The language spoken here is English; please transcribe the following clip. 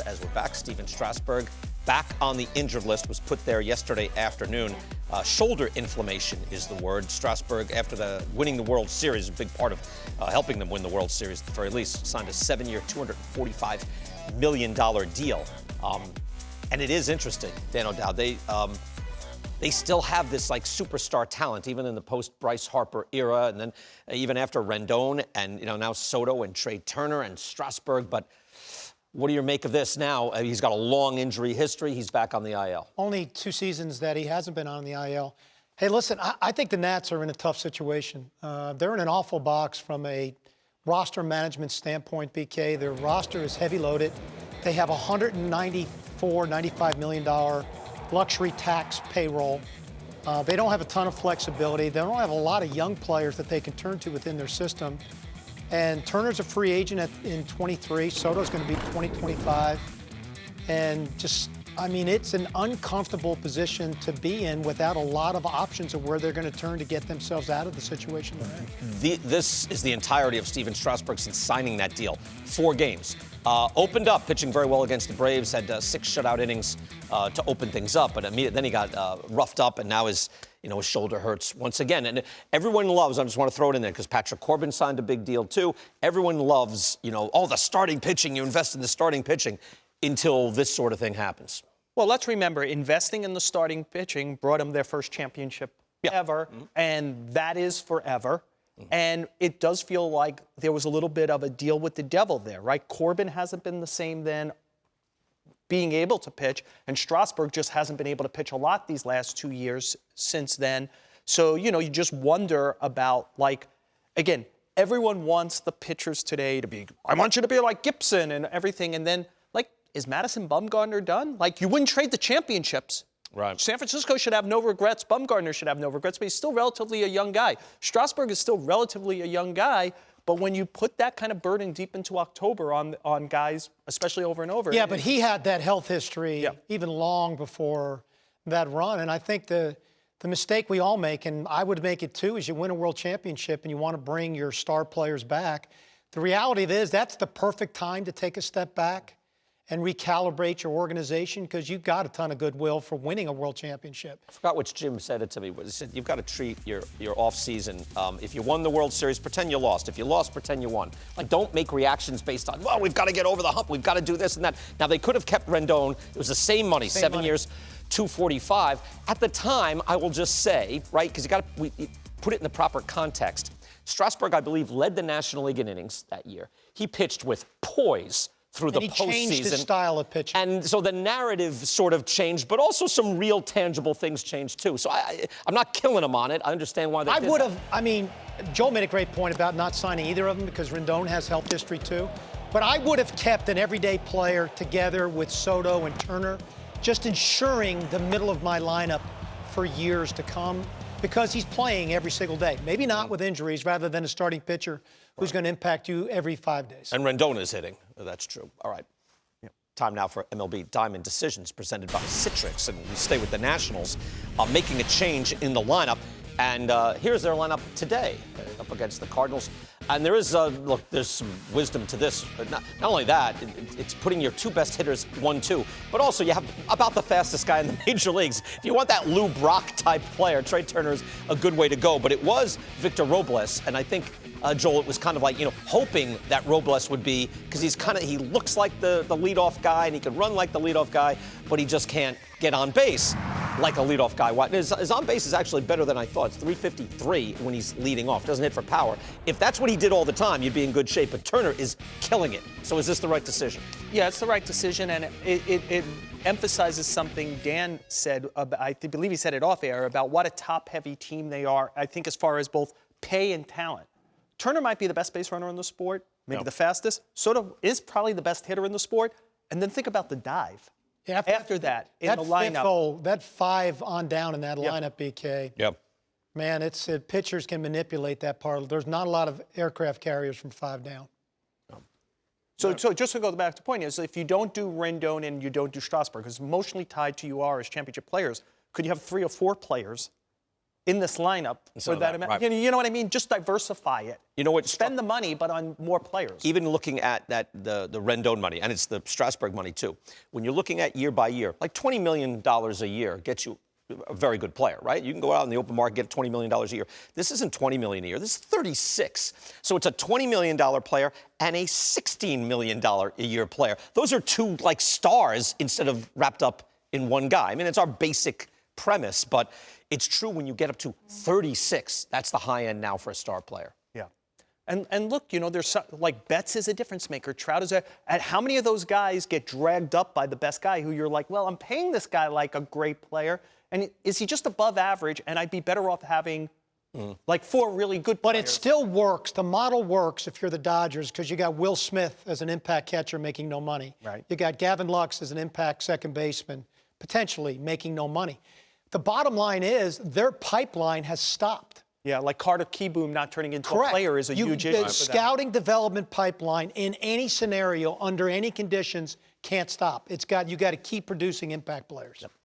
as we're back. Stephen Strasburg back on the injured list, was put there yesterday afternoon. Shoulder inflammation is the word. Strasburg, after winning the World Series, a big part of helping them win the World Series at the very least, signed a 7-year, $245 million deal. And it is interesting, Dan O'Dowd. They still have this like superstar talent, even in the post-Bryce Harper era, and then even after Rendon, and now Soto and Trey Turner and Strasburg. But what do you make of this now? He's got a long injury history. He's back on the IL. Only 2 seasons that he hasn't been on the IL. Hey, listen, I think the Nats are in a tough situation. They're in an awful box from a roster management standpoint, BK. Their roster is heavy loaded. They have $195 million luxury tax payroll. They don't have a ton of flexibility. They don't have a lot of young players that they can turn to within their system. And Turner's a free agent in 23. Soto's going to be 2025. And it's an uncomfortable position to be in without a lot of options of where they're going to turn to get themselves out of the situation they're in. This is the entirety of Stephen Strasburg since signing that deal. 4 games. Opened up, pitching very well against the Braves, had 6 shutout innings to open things up, but then he got roughed up, and now his shoulder hurts once again. And everyone loves, I just want to throw it in there, because Patrick Corbin signed a big deal too. Everyone loves, the starting pitching, you invest in the starting pitching until this sort of thing happens. Well, let's remember, investing in the starting pitching brought them their first championship ever, and that is forever. And it does feel like there was a little bit of a deal with the devil there, right? Corbin hasn't been the same then being able to pitch, and Strasburg just hasn't been able to pitch a lot these last 2 years since then. So, you just wonder about, again, everyone wants the pitchers today to be, I want you to be like Gibson and everything. And then, is Madison Bumgarner done? You wouldn't trade the championships. Right. San Francisco should have no regrets. Bumgarner should have no regrets, but he's still relatively a young guy. Strasburg is still relatively a young guy, but when you put that kind of burden deep into October on guys, especially over and over. Yeah, but he had that health history even long before that run, and I think the mistake we all make, and I would make it too, is you win a world championship and you want to bring your star players back. The reality of it is that's the perfect time to take a step back and recalibrate your organization, because you've got a ton of goodwill for winning a world championship. I forgot which Jim said it to me. He said, you've got to treat your off season. If you won the World Series, pretend you lost. If you lost, pretend you won. Don't make reactions based on, well, we've got to get over the hump. We've got to do this and that. Now, they could have kept Rendon. It was the same money, 7 years, $245. At the time, I will just say, right, because you got to put it in the proper context. Strasburg, I believe, led the National League in innings that year. He pitched with poise through the postseason. He changed his style of pitching. And so the narrative sort of changed, but also some real tangible things changed too. So I'm not killing him on it. I understand why they did that. Joel made a great point about not signing either of them, because Rendon has health history too. But I would have kept an everyday player together with Soto and Turner, just ensuring the middle of my lineup for years to come, because he's playing every single day. Maybe not with injuries, rather than a starting pitcher who's going to impact you every 5 days. And Rendon is hitting. That's true. All right. Time now for MLB Diamond Decisions, presented by Citrix. And we stay with the Nationals, making a change in the lineup. And here's their lineup today, up against the Cardinals. And there is, there's some wisdom to this. But not only that, it's putting your 2 best hitters 1-2, but also you have about the fastest guy in the major leagues. If you want that Lou Brock type player, Trey Turner is a good way to go. But it was Victor Robles, and I think, Joel, it was kind of like, hoping that Robles would be, because he looks like the leadoff guy, and he could run like the leadoff guy, but he just can't get on base like a leadoff guy. His on base is actually better than I thought. It's 353 when he's leading off. Doesn't hit for power. If that's what he did all the time, you'd be in good shape. But Turner is killing it. So is this the right decision? Yeah, it's the right decision, and it emphasizes something Dan said, I believe he said it off air, about what a top-heavy team they are, I think, as far as both pay and talent. Turner might be the best base runner in the sport, maybe the fastest. Soto is probably the best hitter in the sport. And then think about the dive. Yeah, after that, in the lineup. That 5 on down in that lineup, BK. Yep. Man, pitchers can manipulate that part. There's not a lot of aircraft carriers from 5 down. So just to go back to the point is, if you don't do Rendon and you don't do Strasburg, because emotionally tied to you are as championship players, could you have 3 or 4 players in this lineup So for that that, amount. right. You know what I mean? Just diversify it. You know what? Spend the money, but on more players. Even looking at the Rendon money, and it's the Strasburg money too. When you're looking at year by year, like $20 million a year gets you a very good player, right? You can go out in the open market, get $20 million a year. This isn't $20 million a year. This is 36. So it's a $20 million player and a $16 million a year player. Those are two like stars instead of wrapped up in one guy. I mean, it's our basic premise, but it's true when you get up to 36. That's the high end now for a star player. Yeah. And look, you know, there's like Betts is a difference maker. Trout is and how many of those guys get dragged up by the best guy who you're like, well, I'm paying this guy like a great player. And is he just above average? And I'd be better off having like 4 really good players. But it still works. The model works if you're the Dodgers because you got Will Smith as an impact catcher making no money. Right. You got Gavin Lux as an impact second baseman, potentially making no money. The bottom line is their pipeline has stopped. Yeah, like Carter Kieboom not turning into Correct. a player is a huge issue. The for them. scouting development pipeline in any scenario, under any conditions, can't stop. You got to keep producing impact players. Yep.